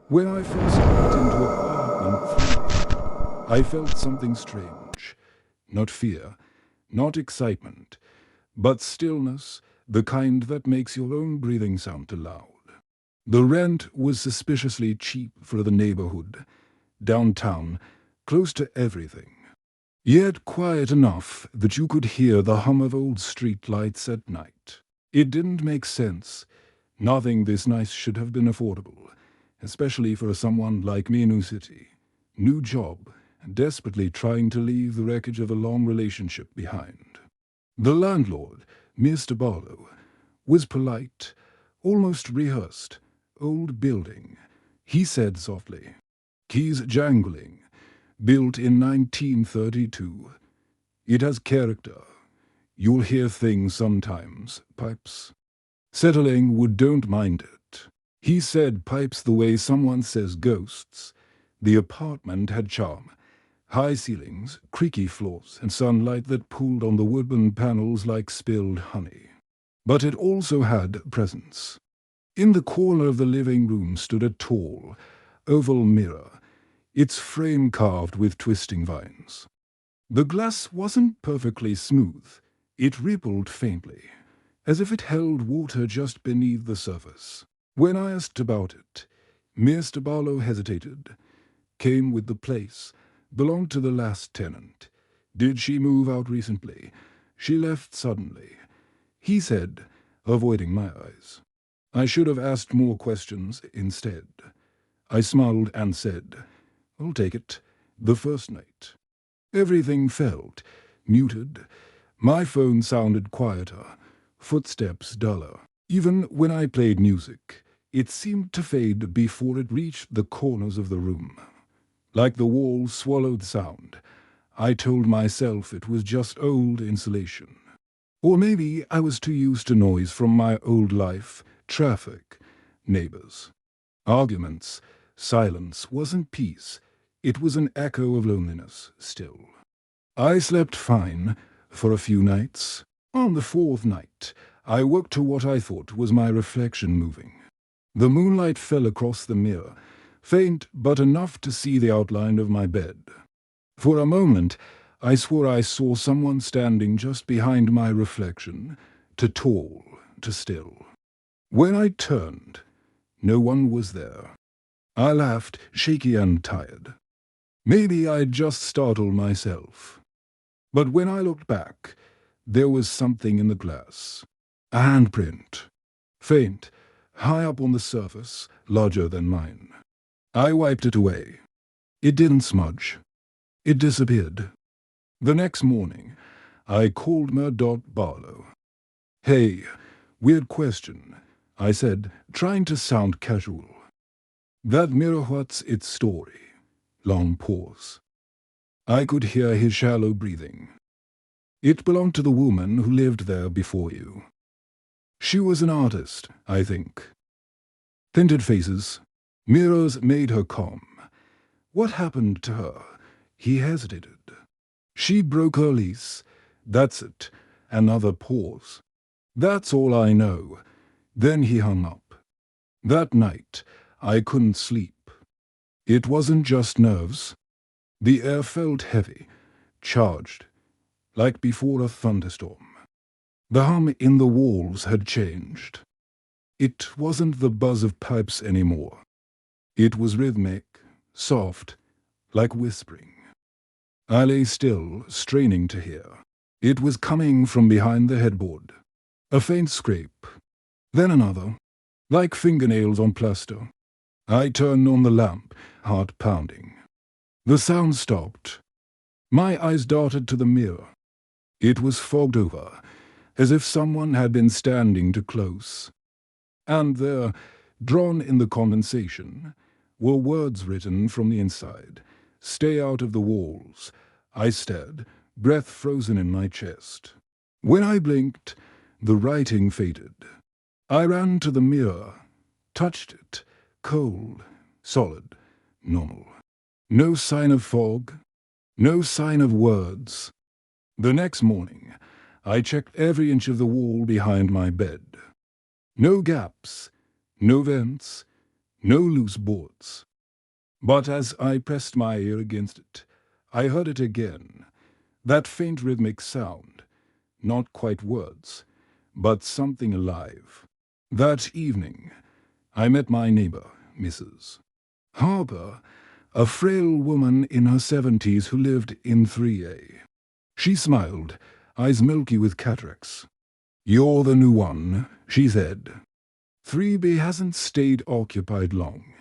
When I first walked into apartment 3, I felt something strange. Not fear, not excitement, but stillness, the kind that makes your own breathing sound too loud. The rent was suspiciously cheap for the neighborhood, downtown, close to everything. Yet quiet enough that you could hear the hum of old street lights at night. It didn't make sense. Nothing this nice should have been affordable, especially for someone like me in New City. New job, desperately trying to leave the wreckage of a long relationship behind. The landlord, Mr. Barlow, was polite, almost rehearsed. Old building, he said softly. Keys jangling. Built in 1932. It has character. You'll hear things sometimes, Pipes. Settling would don't mind it. He said Pipes the way someone says ghosts. The apartment had charm. High ceilings, creaky floors, and sunlight that pooled on the wooden panels like spilled honey. But it also had presence. In the corner of the living room stood a tall, oval mirror, its frame carved with twisting vines. The glass wasn't perfectly smooth. It rippled faintly, as if it held water just beneath the surface. When I asked about it, Mr. Barlow hesitated. Came with the place. Belonged to the last tenant. Did she move out recently? She left suddenly. He said, avoiding my eyes. I should have asked more questions instead. I smiled and said, I'll take it. The first night. Everything felt muted. My phone sounded quieter, footsteps duller. Even when I played music, it seemed to fade before it reached the corners of the room. Like the walls swallowed sound, I told myself it was just old insulation. Or maybe I was too used to noise from my old life, traffic, neighbors. Arguments, silence wasn't peace. It was an echo of loneliness, still. I slept fine for a few nights. On the fourth night, I woke to what I thought was my reflection moving. The moonlight fell across the mirror, faint but enough to see the outline of my bed. For a moment, I swore I saw someone standing just behind my reflection, too tall, too still. When I turned, no one was there. I laughed, shaky and tired. Maybe I'd just startled myself. But when I looked back, there was something in the glass. A handprint. Faint, high up on the surface, larger than mine. I wiped it away. It didn't smudge. It disappeared. The next morning, I called Murdoch Barlow. Hey, weird question, I said, trying to sound casual. That mirror, what's its story? Long pause. I could hear his shallow breathing. It belonged to the woman who lived there before you. She was an artist, I think. Tinted faces. Mirrors made her calm. What happened to her? He hesitated. She broke her lease. That's it. Another pause. That's all I know. Then he hung up. That night, I couldn't sleep. It wasn't just nerves. The air felt heavy, charged, like before a thunderstorm. The hum in the walls had changed. It wasn't the buzz of pipes anymore. It was rhythmic, soft, like whispering. I lay still, straining to hear. It was coming from behind the headboard. A faint scrape, then another, like fingernails on plaster. I turned on the lamp, heart pounding. The sound stopped. My eyes darted to the mirror. It was fogged over, as if someone had been standing too close. And there, drawn in the condensation, were words written from the inside. Stay out of the walls. I stared, breath frozen in my chest. When I blinked, the writing faded. I ran to the mirror, touched it, cold, solid, normal. No sign of fog, no sign of words. The next morning, I checked every inch of the wall behind my bed. No gaps, no vents, No loose boards. But as I pressed my ear against it, I heard it again, that faint rhythmic sound, not quite words, but something alive. That evening, I met my neighbor, Mrs. Harper, a frail woman in her 70s who lived in 3A. She smiled, eyes milky with cataracts. "You're the new one," she said. "3B hasn't stayed occupied long."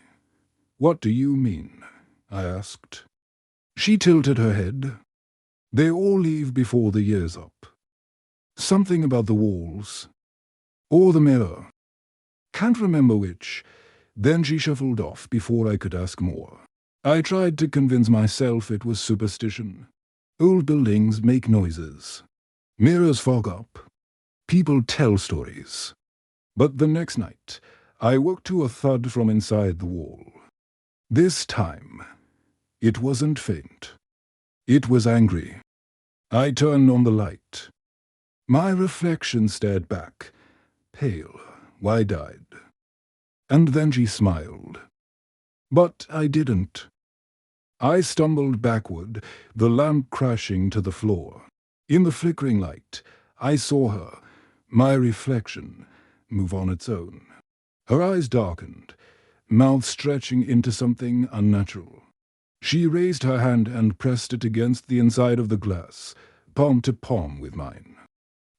"What do you mean?" I asked. She tilted her head. "They all leave before the year's up. Something about the walls. Or the mirror. Can't remember which." Then she shuffled off before I could ask more. I tried to convince myself it was superstition. Old buildings make noises. Mirrors fog up. People tell stories. But the next night, I woke to a thud from inside the wall. This time, it wasn't faint. It was angry. I turned on the light. My reflection stared back, pale, wide-eyed. And then she smiled. But I didn't. I stumbled backward, the lamp crashing to the floor. In the flickering light, I saw her, my reflection, move on its own. Her eyes darkened, mouth stretching into something unnatural. She raised her hand and pressed it against the inside of the glass, palm to palm with mine.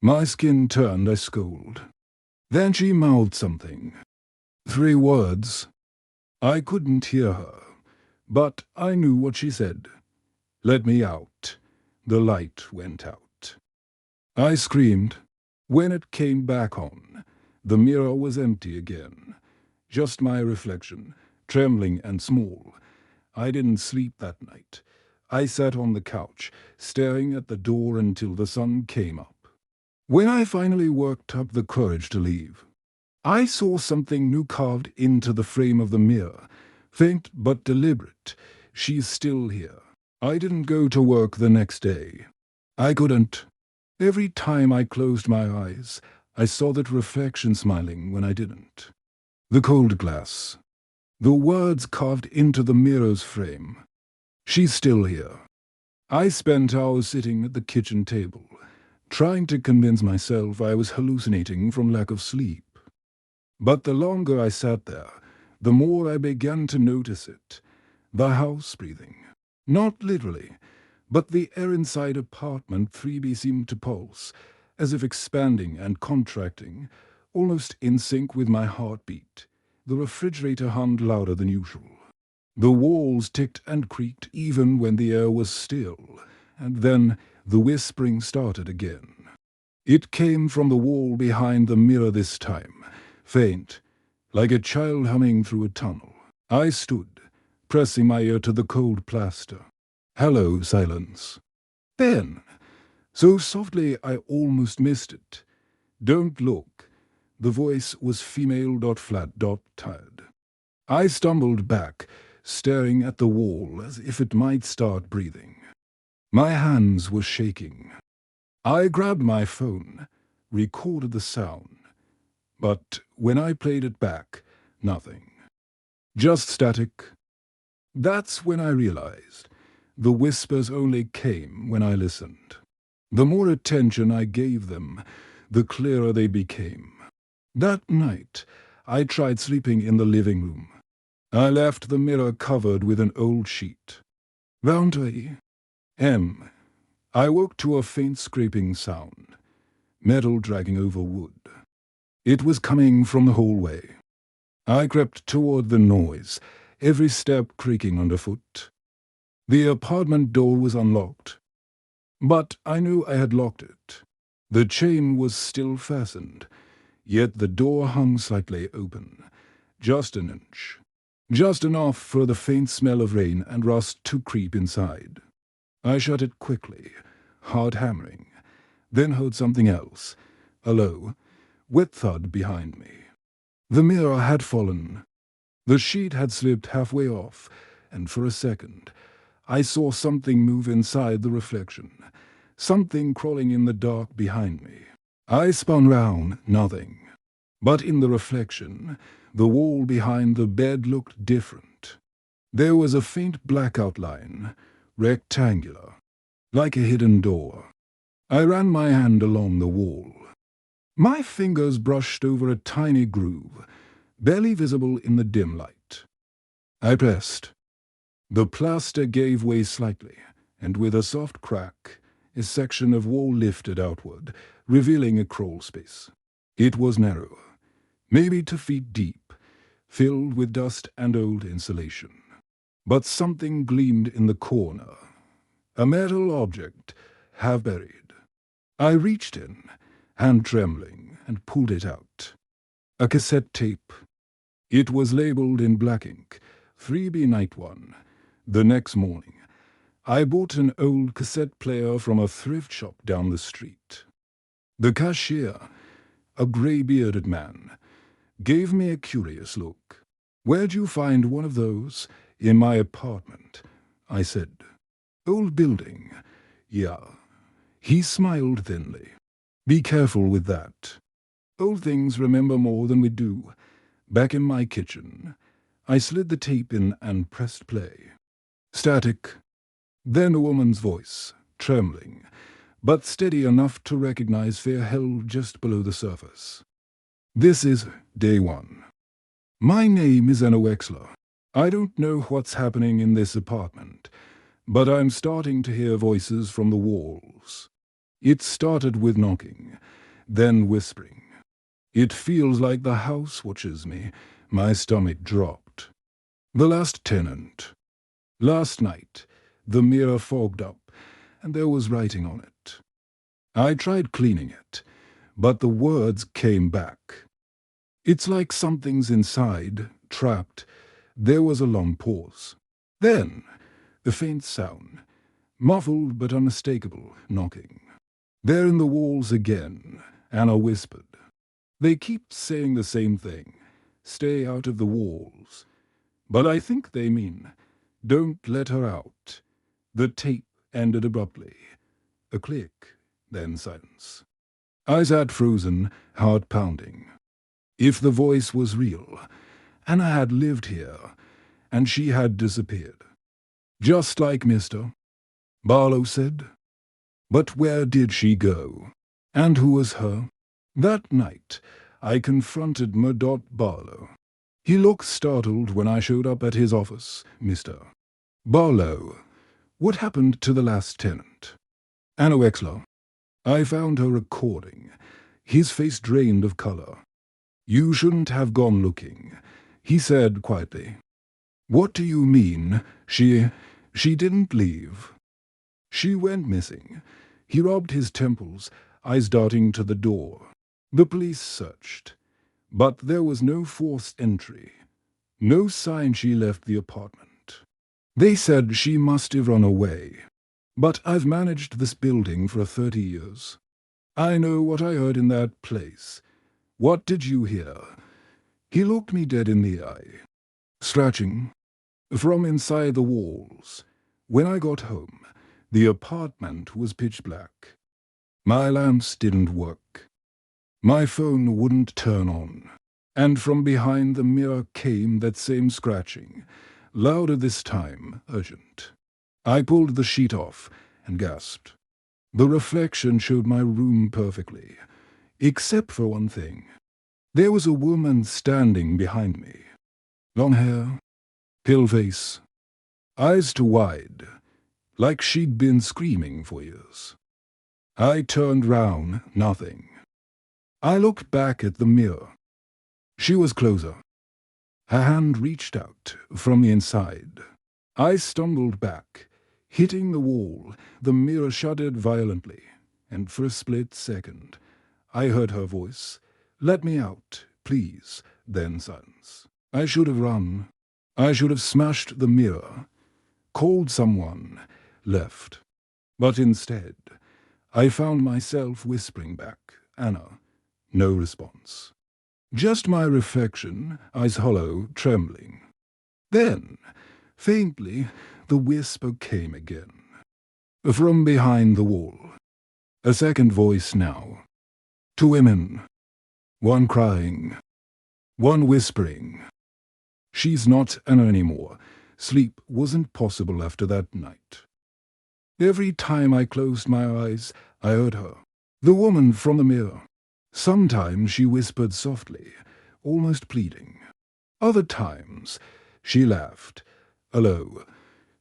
My skin turned, I scolded. Then she mouthed something. 3 words. I couldn't hear her, but I knew what she said. "Let me out." The light went out. I screamed. When it came back on, the mirror was empty again. Just my reflection, trembling and small. I didn't sleep that night. I sat on the couch, staring at the door until the sun came up. When I finally worked up the courage to leave, I saw something new carved into the frame of the mirror, faint but deliberate. She's still here. I didn't go to work the next day. I couldn't. Every time I closed my eyes, I saw that reflection smiling when I didn't. The cold glass. The words carved into the mirror's frame. She's still here. I spent hours sitting at the kitchen table, trying to convince myself I was hallucinating from lack of sleep. But the longer I sat there, the more I began to notice it. The house breathing. Not literally, but the air inside apartment 3B seemed to pulse, as if expanding and contracting, almost in sync with my heartbeat. The refrigerator hummed louder than usual. The walls ticked and creaked even when the air was still, and then the whispering started again. It came from the wall behind the mirror this time, faint, like a child humming through a tunnel. I stood, pressing my ear to the cold plaster. Hello, silence. Then, so softly I almost missed it. Don't look. The voice was female.flat.tired. I stumbled back, staring at the wall as if it might start breathing. My hands were shaking. I grabbed my phone, recorded the sound. But when I played it back, nothing. Just static. That's when I realized the whispers only came when I listened. The more attention I gave them, the clearer they became. That night, I tried sleeping in the living room. I left the mirror covered with an old sheet. Boundary. M. I woke to a faint scraping sound. Metal dragging over wood. It was coming from the hallway. I crept toward the noise, every step creaking underfoot. The apartment door was unlocked, but I knew I had locked it. The chain was still fastened, yet the door hung slightly open, just an inch. Just enough for the faint smell of rain and rust to creep inside. I shut it quickly, hard hammering, then heard something else, a low, wet thud behind me. The mirror had fallen. The sheet had slipped halfway off, and for a second, I saw something move inside the reflection, something crawling in the dark behind me. I spun round, nothing. But in the reflection, the wall behind the bed looked different. There was a faint black outline, rectangular, like a hidden door. I ran my hand along the wall. My fingers brushed over a tiny groove, barely visible in the dim light. I pressed. The plaster gave way slightly, and with a soft crack, a section of wall lifted outward, revealing a crawl space. It was narrow, maybe 2 feet deep, filled with dust and old insulation. But something gleamed in the corner, a metal object, half buried. I reached in, hand trembling, and pulled it out. A cassette tape. It was labeled in black ink, 3B Night 1. The next morning, I bought an old cassette player from a thrift shop down the street. The cashier, a grey-bearded man, gave me a curious look. "Where'd you find one of those?" "In my apartment," I said. "Old building." "Yeah." He smiled thinly. "Be careful with that. Old things remember more than we do." Back in my kitchen, I slid the tape in and pressed play. Static. Then a woman's voice, trembling, but steady enough to recognize fear held just below the surface. "This is day 1. My name is Anna Wexler. I don't know what's happening in this apartment, but I'm starting to hear voices from the walls. It started with knocking, then whispering. It feels like the house watches me." My stomach dropped. "The last tenant. Last night, the mirror fogged up, and there was writing on it. I tried cleaning it, but the words came back. It's like something's inside, trapped." There was a long pause. Then, a faint sound, muffled but unmistakable, knocking. "They're in the walls again," Anna whispered. "They keep saying the same thing. Stay out of the walls. But I think they mean, don't let her out." The tape ended abruptly. A click, then silence. I sat frozen, heart pounding. If the voice was real, Anna had lived here, and she had disappeared. "Just like Mr. Barlow said." But where did she go? And who was her? That night, I confronted Murdoch Barlow. He looked startled when I showed up at his office. "Mr. Barlow, what happened to the last tenant?" "Anna Wexler." I found her recording. His face drained of color. "You shouldn't have gone looking," he said quietly. "What do you mean? She didn't leave." "She went missing." He rubbed his temples, eyes darting to the door. "The police searched, but there was no forced entry. No sign she left the apartment. They said she must have run away. But I've managed this building for 30 years. I know what I heard in that place. What did you hear?" He looked me dead in the eye. "Scratching. From inside the walls. When I got home, the apartment was pitch black. My lamps didn't work. My phone wouldn't turn on. And from behind the mirror came that same scratching, louder this time, urgent. I pulled the sheet off and gasped. The reflection showed my room perfectly, except for one thing. There was a woman standing behind me. Long hair, pale face, eyes too wide, like she'd been screaming for years. I turned round, nothing. I looked back at the mirror. She was closer. Her hand reached out from the inside. I stumbled back, hitting the wall. The mirror shuddered violently, and for a split second, I heard her voice. "Let me out, please." Then silence. I should have run. I should have smashed the mirror, called someone, left. But instead, I found myself whispering back, "Anna." No response. Just my reflection, eyes hollow, trembling. Then, faintly, the whisper came again. From behind the wall. A second voice now. "Two women. One crying, one whispering. She's not Anna anymore. Sleep wasn't possible after that night. Every time I closed my eyes, I heard her, the woman from the mirror. Sometimes she whispered softly, almost pleading. Other times she laughed, a low,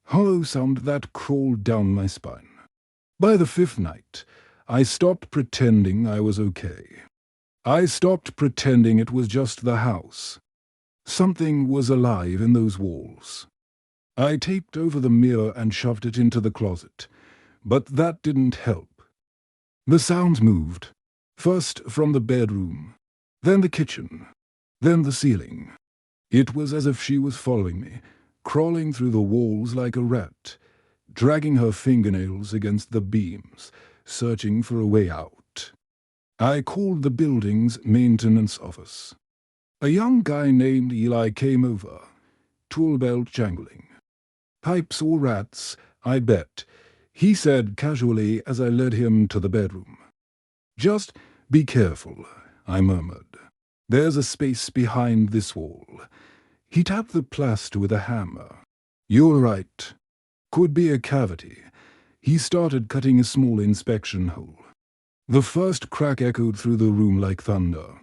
hollow sound that crawled down my spine. By the fifth night, I stopped pretending I was okay. I stopped pretending it was just the house. Something was alive in those walls. I taped over the mirror and shoved it into the closet, but that didn't help. The sounds moved, first from the bedroom, then the kitchen, then the ceiling. It was as if she was following me, crawling through the walls like a rat, dragging her fingernails against the beams, searching for a way out. I called the building's maintenance office. A young guy named Eli came over, tool belt jangling. Pipes or rats, I bet, he said casually as I led him to the bedroom. Just be careful, I murmured. There's a space behind this wall. He tapped the plaster with a hammer. You're right. Could be a cavity. He started cutting a small inspection hole. The first crack echoed through the room like thunder.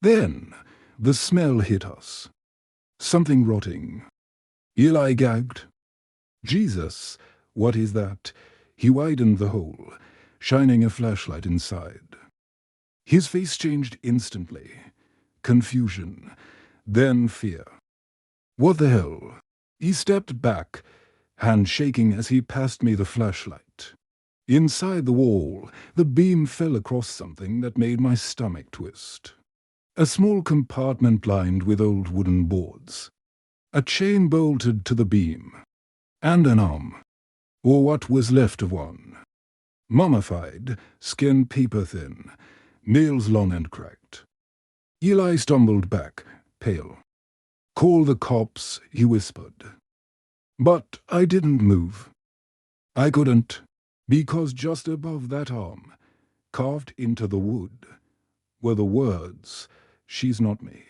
Then the smell hit us. Something rotting. Eli gagged. Jesus, what is that? He widened the hole, shining a flashlight inside. His face changed instantly. Confusion, then fear. What the hell? He stepped back, hand shaking as he passed me the flashlight. Inside the wall, the beam fell across something that made my stomach twist. A small compartment lined with old wooden boards. A chain bolted to the beam. And an arm, or what was left of one. Mummified, skin paper-thin, nails long and cracked. Eli stumbled back, pale. Call the cops, he whispered. But I didn't move. I couldn't. Because just above that arm, carved into the wood, were the words, "She's not me."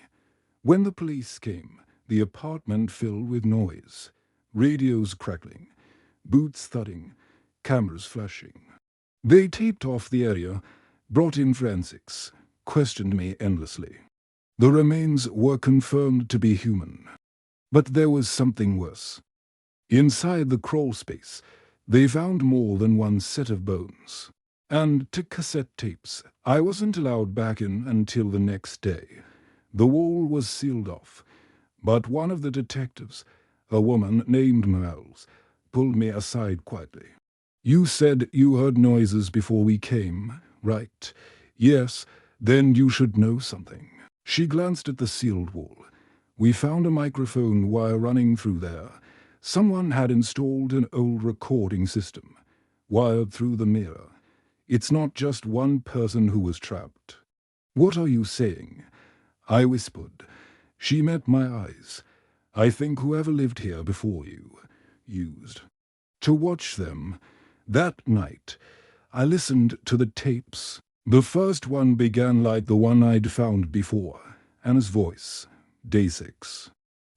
When the police came, the apartment filled with noise, radios crackling, boots thudding, cameras flashing. They taped off the area, brought in forensics, questioned me endlessly. The remains were confirmed to be human. But there was something worse. Inside the crawl space, they found more than one set of bones. And to cassette tapes, I wasn't allowed back in until the next day. The wall was sealed off, but one of the detectives, a woman named Miles, pulled me aside quietly. You said you heard noises before we came, right? Yes, then you should know something. She glanced at the sealed wall. We found a microphone wire running through there. Someone had installed an old recording system, wired through the mirror. It's not just one person who was trapped. What are you saying? I whispered. She met my eyes. I think whoever lived here before you used. To watch them, that night, I listened to the tapes. The first one began like the one I'd found before, Anna's voice, day 6.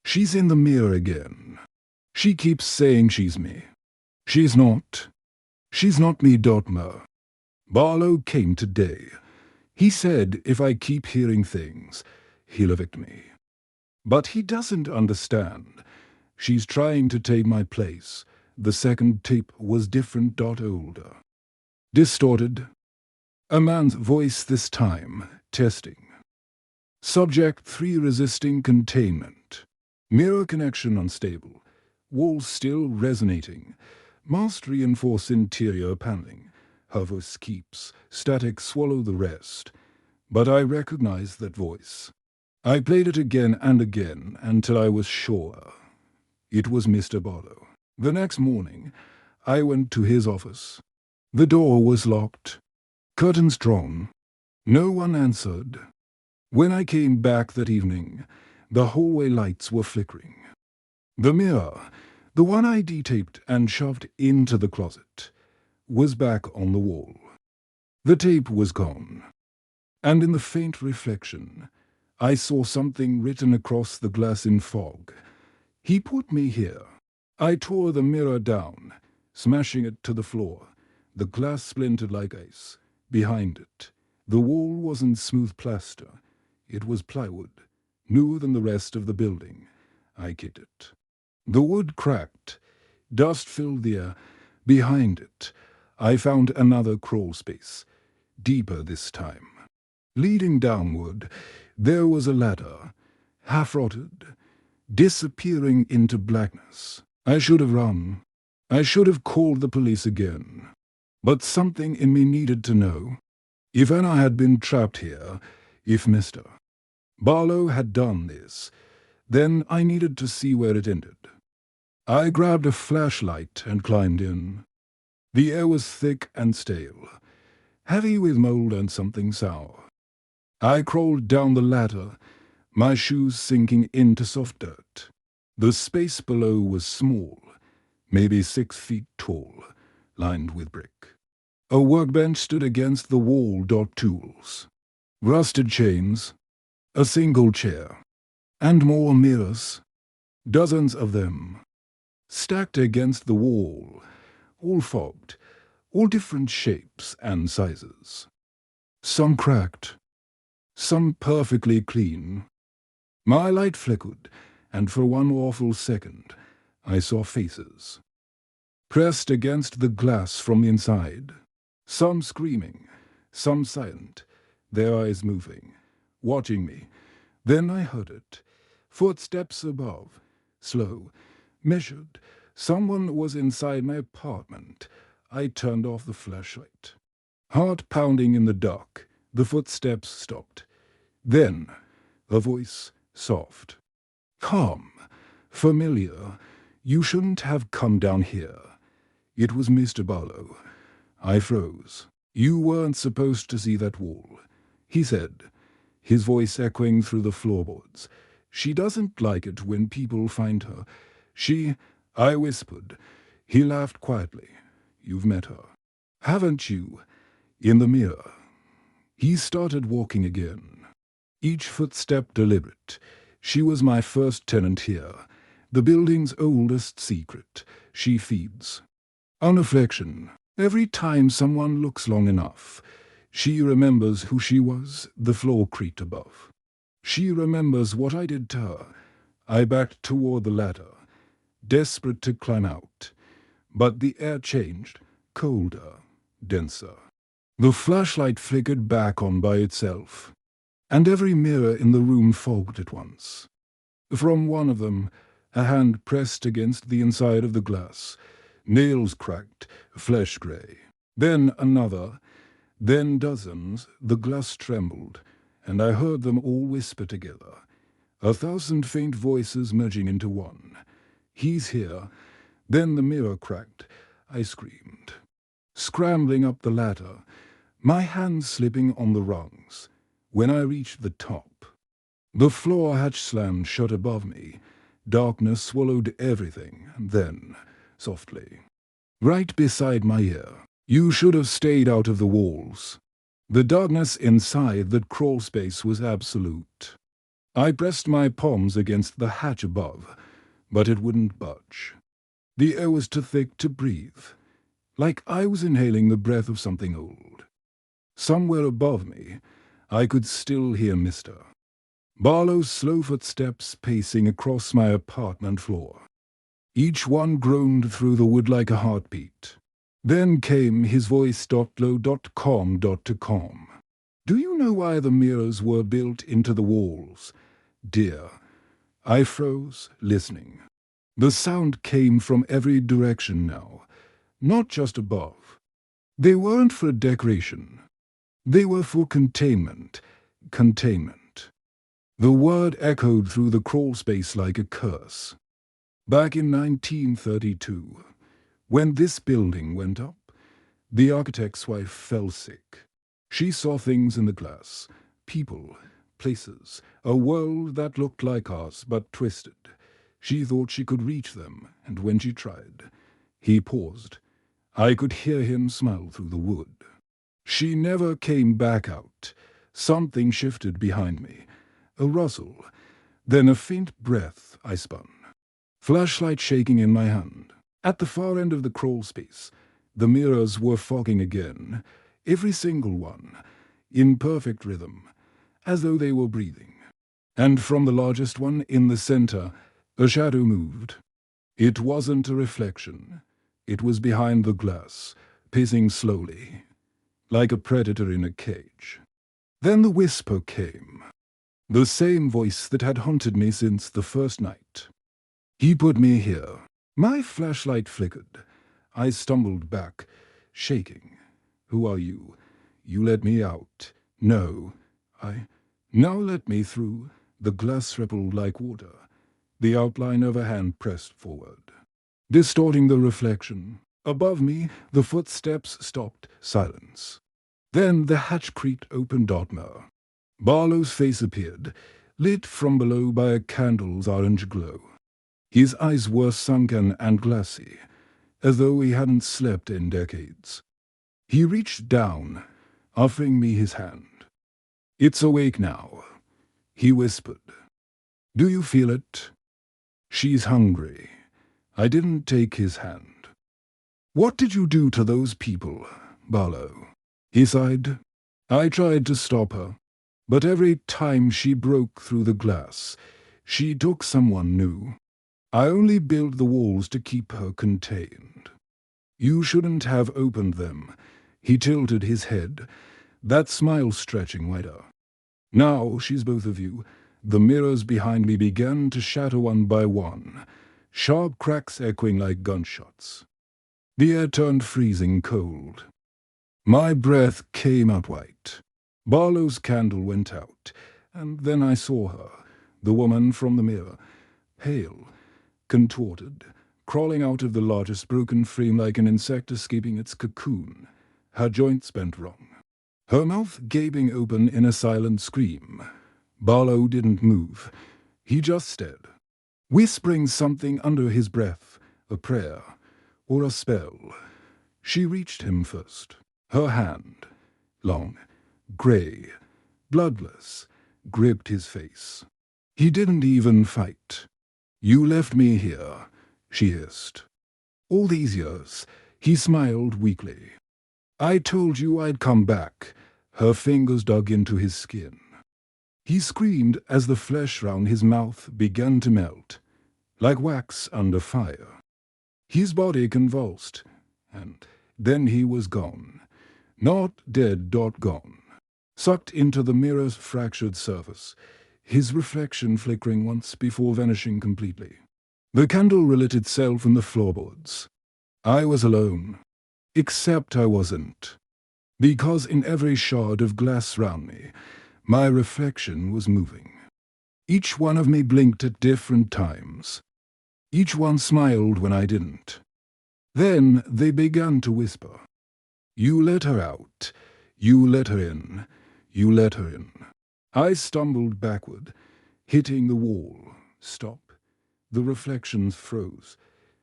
She's in the mirror again. She keeps saying she's me. She's not. She's not me, Dotmer. Barlow came today. He said if I keep hearing things, he'll evict me. But he doesn't understand. She's trying to take my place. The second tape was different. Older. Distorted. A man's voice this time, testing. Subject 3 resisting containment. Mirror connection unstable. Walls still resonating. Mast reinforce interior paneling. Her voice keeps. Static swallow the rest. But I recognized that voice. I played it again and again until I was sure. It was Mr. Barlow. The next morning, I went to his office. The door was locked. Curtains drawn. No one answered. When I came back that evening, the hallway lights were flickering. The mirror, the one I detaped and shoved into the closet, was back on the wall. The tape was gone. and in the faint reflection, I saw something written across the glass in fog. He put me here. I tore the mirror down, smashing it to the floor. The glass splintered like ice. Behind it, the wall wasn't smooth plaster. It was plywood, newer than the rest of the building. I kicked it. The wood cracked. Dust filled the air. Behind it, I found another crawl space, deeper this time. Leading downward, there was a ladder, half-rotted, disappearing into blackness. I should have run. I should have called the police again. But something in me needed to know. If Anna had been trapped here, if Mr. Barlow had done this, then I needed to see where it ended. I grabbed a flashlight and climbed in. The air was thick and stale, heavy with mold and something sour. I crawled down the ladder, my shoes sinking into soft dirt. The space below was small, maybe 6 feet tall, lined with brick. A workbench stood against the wall. Tools, rusted chains, a single chair, and more mirrors, dozens of them, stacked against the wall, all fogged, all different shapes and sizes. Some cracked, some perfectly clean. My light flickered, and for one awful second, I saw faces. Pressed against the glass from inside, some screaming, some silent, their eyes moving, watching me. Then I heard it. Footsteps above, slow, measured. Someone was inside my apartment. I turned off the flashlight. Heart pounding in the dark, the footsteps stopped. Then, a voice, soft, calm, familiar. You shouldn't have come down here. It was Mr. Barlow. I froze. You weren't supposed to see that wall, he said, his voice echoing through the floorboards. She doesn't like it when people find her. I whispered. He laughed quietly. You've met her, haven't you? In the mirror. He started walking again. Each footstep deliberate. She was my first tenant here, the building's oldest secret. She feeds. On reflection, every time someone looks long enough, she remembers who she was. The floor creaked above. She remembers what I did to her. I backed toward the ladder, desperate to climb out. But the air changed, colder, denser. The flashlight flickered back on by itself, and every mirror in the room fogged at once. From one of them, a hand pressed against the inside of the glass, nails cracked, flesh grey. Then another, then dozens. The glass trembled, and I heard them all whisper together, 1,000 faint voices merging into one. He's here. Then the mirror cracked. I screamed, scrambling up the ladder, my hands slipping on the rungs. When I reached the top, the floor hatch slammed shut above me. Darkness swallowed everything, and then, softly, right beside my ear, you should have stayed out of the walls. The darkness inside that crawl space was absolute. I pressed my palms against the hatch above, but it wouldn't budge. The air was too thick to breathe, like I was inhaling the breath of something old. Somewhere above me, I could still hear Mr. Barlow's slow footsteps pacing across my apartment floor. Each one groaned through the wood like a heartbeat. Then came his voice, low, calm, to calm. Do you know why the mirrors were built into the walls, dear? I froze, listening. The sound came from every direction now, not just above. They weren't for decoration. They were for containment. Containment. The word echoed through the crawl space like a curse. Back in 1932, when this building went up, the architect's wife fell sick. She saw things in the glass, people, places, a world that looked like ours but twisted. She thought she could reach them, and when she tried, he paused. I could hear him smile through the wood. She never came back out. Something shifted behind me. A rustle, then a faint breath. I spun. Flashlight shaking in my hand. At the far end of the crawl space, the mirrors were fogging again, every single one, in perfect rhythm, as though they were breathing. And from the largest one in the center, a shadow moved. It wasn't a reflection. It was behind the glass, pacing slowly, like a predator in a cage. Then the whisper came, the same voice that had haunted me since the first night. He put me here. My flashlight flickered. I stumbled back, shaking. Who are you? You let me out. No. Now let me through. The glass rippled like water. The outline of a hand pressed forward, distorting the reflection. Above me, the footsteps stopped. Silence. Then the hatch creaked open. Dotmer. Barlow's face appeared, lit from below by a candle's orange glow. His eyes were sunken and glassy, as though he hadn't slept in decades. He reached down, offering me his hand. It's awake now, he whispered. Do you feel it? She's hungry. I didn't take his hand. What did you do to those people, Barlow? He sighed. I tried to stop her, but every time she broke through the glass, she took someone new. I only built the walls to keep her contained. You shouldn't have opened them. He tilted his head, that smile stretching wider. Now she's both of you. The mirrors behind me began to shatter one by one, sharp cracks echoing like gunshots. The air turned freezing cold. My breath came out white. Barlow's candle went out, and then I saw her, the woman from the mirror, pale, contorted, crawling out of the largest broken frame like an insect escaping its cocoon, her joints bent wrong, her mouth gaping open in a silent scream. Barlow didn't move. He just stared, whispering something under his breath, a prayer, or a spell. She reached him first. Her hand, long, grey, bloodless, gripped his face. He didn't even fight. You left me here, she hissed. All these years, he smiled weakly. I told you I'd come back. Her fingers dug into his skin. He screamed as the flesh round his mouth began to melt, like wax under fire. His body convulsed, and then he was gone. Not dead, gone. Sucked into the mirror's fractured surface, his reflection flickering once before vanishing completely. The candle relit itself in the floorboards. I was alone. Except I wasn't. Because in every shard of glass round me, my reflection was moving. Each one of me blinked at different times. Each one smiled when I didn't. Then they began to whisper. You let her out. You let her in. You let her in. I stumbled backward, hitting the wall. Stop. The reflections froze.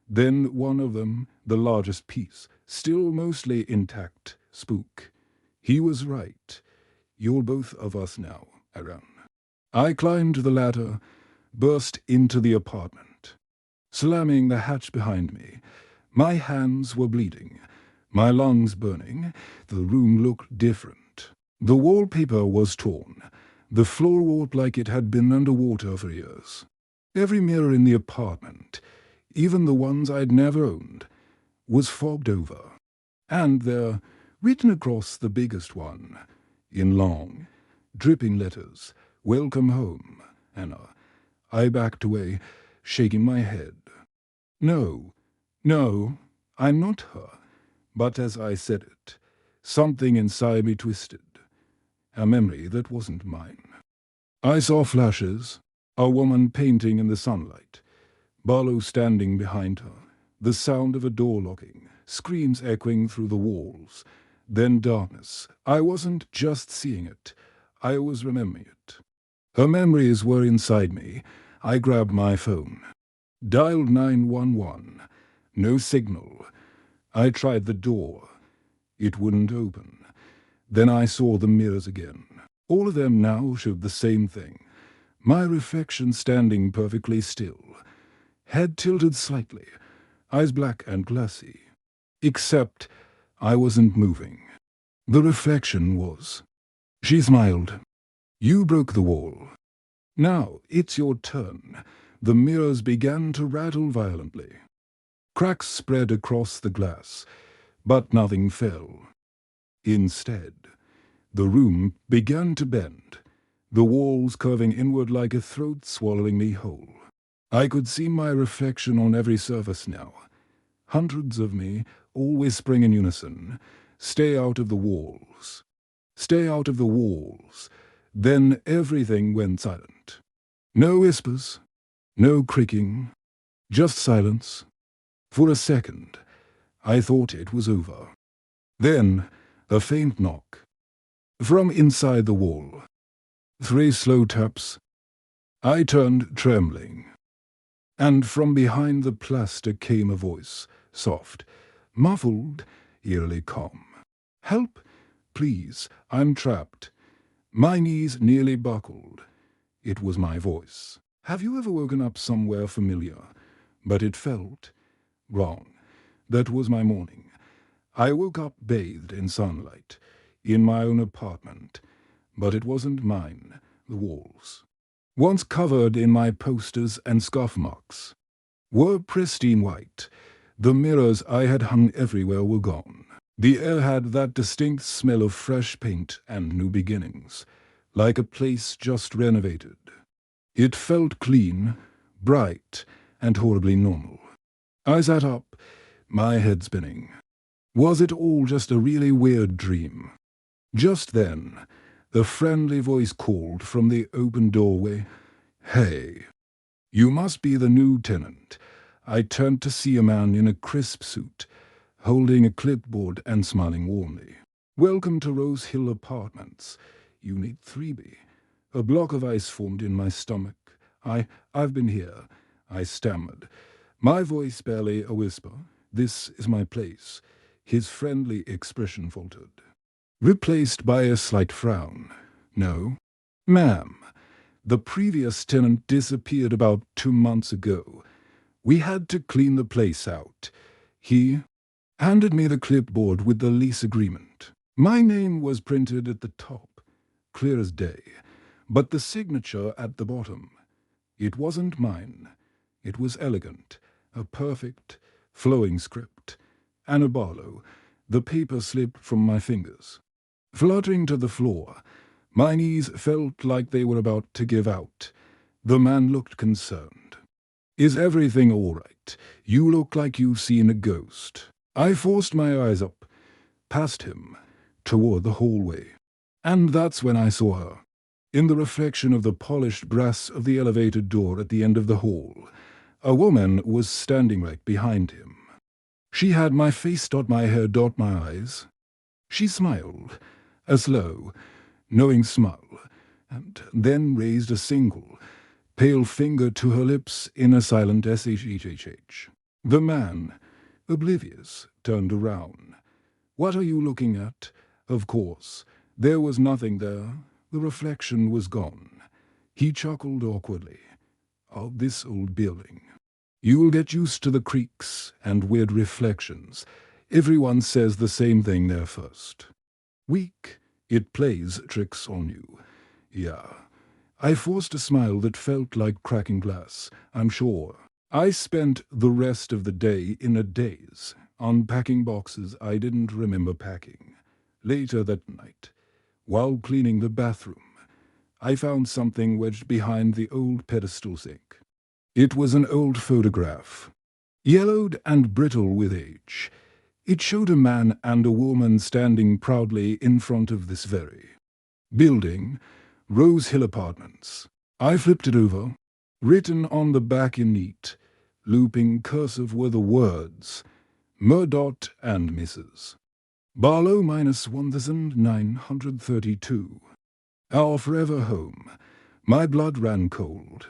Then one of them, the largest piece, still mostly intact, spoke. He was right. You're both of us now, I ran. I climbed the ladder, burst into the apartment. Slamming the hatch behind me, my hands were bleeding, my lungs burning. The room looked different. The wallpaper was torn, the floor warped like it had been underwater for years. Every mirror in the apartment, even the ones I'd never owned, was fogged over. And there, written across the biggest one, in long, dripping letters, "Welcome home, Anna." I backed away, shaking my head. No, I'm not her. But as I said it, something inside me twisted. A memory that wasn't mine. I saw flashes, a woman painting in the sunlight, Barlow standing behind her, the sound of a door locking, screams echoing through the walls, then darkness. I wasn't just seeing it, I was remembering it. Her memories were inside me. I grabbed my phone. Dialed 911. No signal. I tried the door. It wouldn't open. Then I saw the mirrors again. All of them now showed the same thing. My reflection standing perfectly still, head tilted slightly, eyes black and glassy. Except I wasn't moving. The reflection was. She smiled. You broke the wall. Now it's your turn. The mirrors began to rattle violently. Cracks spread across the glass, but nothing fell. Instead, the room began to bend, the walls curving inward like a throat swallowing me whole. I could see my reflection on every surface now. Hundreds of me, all whispering in unison, "Stay out of the walls. Stay out of the walls." Then everything went silent. No whispers, no creaking, just silence. For a second, I thought it was over. Then, a faint knock. From inside the wall. 3 slow taps. I turned, trembling. And from behind the plaster came a voice, soft, muffled, eerily calm. "Help, please, I'm trapped." My knees nearly buckled. It was my voice. Have you ever woken up somewhere familiar, but it felt wrong? That was my morning. I woke up bathed in sunlight, in my own apartment, but it wasn't mine, the walls. Once covered in my posters and scuff marks, were pristine white. The mirrors I had hung everywhere were gone. The air had that distinct smell of fresh paint and new beginnings, like a place just renovated. It felt clean, bright, and horribly normal. I sat up, my head spinning. Was it all just a really weird dream? Just then, the friendly voice called from the open doorway, "Hey, you must be the new tenant." I turned to see a man in a crisp suit, holding a clipboard and smiling warmly. "Welcome to Rose Hill Apartments, Unit 3B. A block of ice formed in my stomach. I've been here," I stammered, my voice barely a whisper. "This is my place." His friendly expression faltered, replaced by a slight frown. "No, ma'am. The previous tenant disappeared about 2 months ago. We had to clean the place out." He handed me the clipboard with the lease agreement. My name was printed at the top, clear as day, but the signature at the bottom. It wasn't mine. It was elegant, a perfect, flowing script. Anna Barlow. The paper slipped from my fingers. Fluttering to the floor, my knees felt like they were about to give out. The man looked concerned. "Is everything all right? You look like you've seen a ghost." I forced my eyes up, past him, toward the hallway. And that's when I saw her. In the reflection of the polished brass of the elevator door at the end of the hall, a woman was standing right behind him. She had my face dot my hair dot my eyes. She smiled, a slow, knowing smile, and then raised a single, pale finger to her lips in a silent shhhh. The man, oblivious, turned around. "What are you looking at?" Of course, there was nothing there. The reflection was gone. He chuckled awkwardly. "Oh, this old building. You'll get used to the creaks and weird reflections. Everyone says the same thing there first. Weak, it plays tricks on you." Yeah. I forced a smile that felt like cracking glass, I'm sure. I spent the rest of the day in a daze, unpacking boxes I didn't remember packing. Later that night, while cleaning the bathroom, I found something wedged behind the old pedestal sink. It was an old photograph, yellowed and brittle with age. It showed a man and a woman standing proudly in front of this very building, Rose Hill Apartments. I flipped it over. Written on the back in neat, looping cursive were the words, Murdot and Mrs. Barlow -1932. Our forever home. My blood ran cold.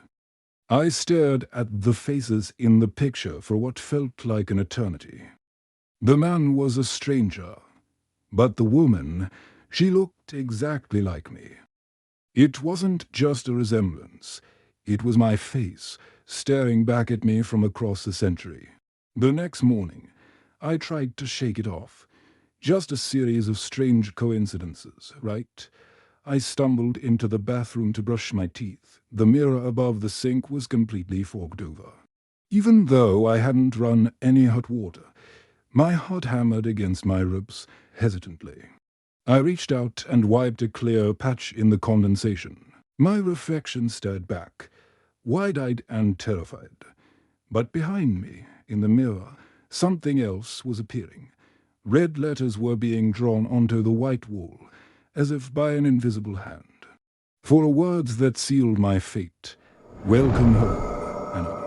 I stared at the faces in the picture for what felt like an eternity. The man was a stranger, but the woman, she looked exactly like me. It wasn't just a resemblance. It was my face, staring back at me from across the century. The next morning, I tried to shake it off. Just a series of strange coincidences, right? I stumbled into the bathroom to brush my teeth. The mirror above the sink was completely fogged over. Even though I hadn't run any hot water, my heart hammered against my ribs hesitantly. I reached out and wiped a clear patch in the condensation. My reflection stared back, wide-eyed and terrified. But behind me, in the mirror, something else was appearing. Red letters were being drawn onto the white wall, as if by an invisible hand. 4 words that sealed my fate. Welcome home, Anna.